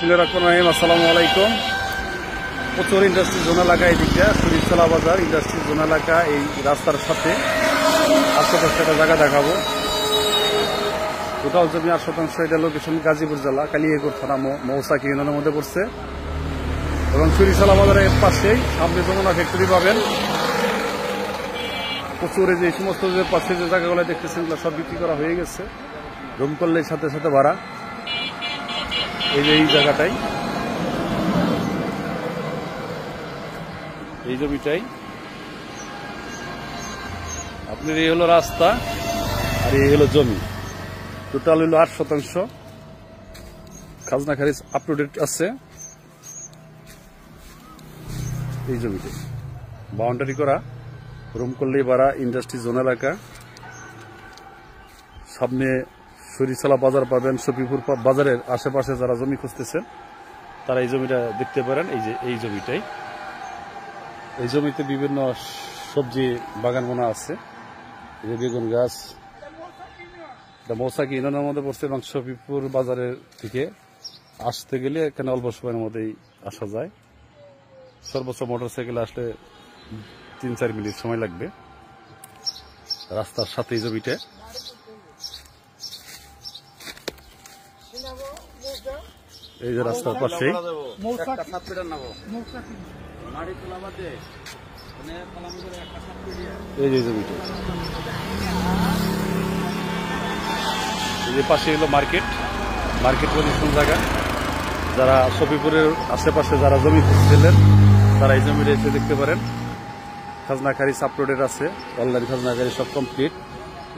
বিসমিল্লাহির রহমানির রহিম। আসসালামু আলাইকুম। প্রচুর ইন্ডাস্ট্রি জোন এলাকা, এদিকটা শরীফতলা বাজার ইন্ডাস্ট্রি জোন এলাকা। এই রাস্তার সাথে 8% একটা জায়গা দেখাবো। টোটাল জমি 8%। এটা লোকেশন গাজীপুর জেলা, কালিয়াকৈর থানা, মৌসাকি ইউনিয়নের মধ্যে পড়ছে এবং শরীফতলা বাজারের পাশেই সামনে যমুনা ফ্যাক্টরি পাবেন। প্রচুর যে সমস্ত যে পাশে যে জায়গাগুলো দেখতেছেন এগুলো সব বিক্রি করা হয়ে গেছে। রুম করলে সাথে সাথে ভাড়া। এই যে এই জায়গাটাই, এই জমিটাই আপনার, এই হলো রাস্তা আর এই হলো জমি। টোটাল হইল 8%। খাজনা খারিজ আপ টু ডেট আছে। এই জমিটাই বাউন্ডারি করা, রুম করলেই ভাড়া, ইন্ডাস্ট্রি জোন এলাকা। সামনে শরীফতলা বাজার পাবেন। শফিপুর বাজারের আশেপাশে যারা জমি খুঁজতেছেন তারা এই জমিটা দেখতে পারেন। এই যে এই জমিটাই, এই জমিতে বিভিন্ন সবজি বাগান বোনা আছে। এই যে বেগুন গাছ, এটা মৌসাকি ইউনিয়নের মধ্যে পড়ছে এবং শফিপুর বাজারের থেকে আসতে গেলে এখানে অল্প সময়ের মধ্যেই আসা যায়। সর্বোচ্চ মোটরসাইকেল আসলে 3-4 মিনিট সময় লাগবে। রাস্তার সাথে এই জমিটা। এই যে রাস্তার পাশে এই যে জমিটা, এই যে পাশে হলো মার্কেট। মার্কেট কোন জায়গা, যারা শফিপুরের আশেপাশে যারা জমি খুঁজছিলেন তারা এই জমিটা এসে দেখতে পারেন। খাজনা খারিজ আপলোডেড আছে, অনলাইন খাজনা খারিজ সব কমপ্লিট।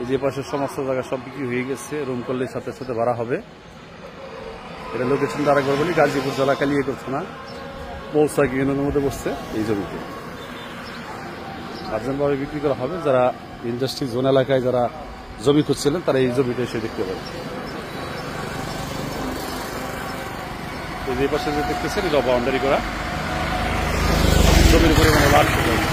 এই যে পাশের সমস্ত জায়গা সব বিক্রি হয়ে গেছে। রুম করলে সাথে সাথে ভাড়া হবে। এটা লোকেশন দ্বারা করে বলি গাজীপুর জেলা, কালিয়াকৈর থানা, মৌসাকি ইউনিয়নের মধ্যে বসছে এই জমিতে। আর্জেন্টভাবে বিক্রি করা হবে। যারা ইন্ডাস্ট্রি জোন এলাকায় যারা জমি খুঁজছিলেন তারা এই জমিটা এসে দেখতে পাবেন। এই যে পাশে যে দেখতেছেন এটা বাউন্ডারি করা, জমির পরিমাণে 8%।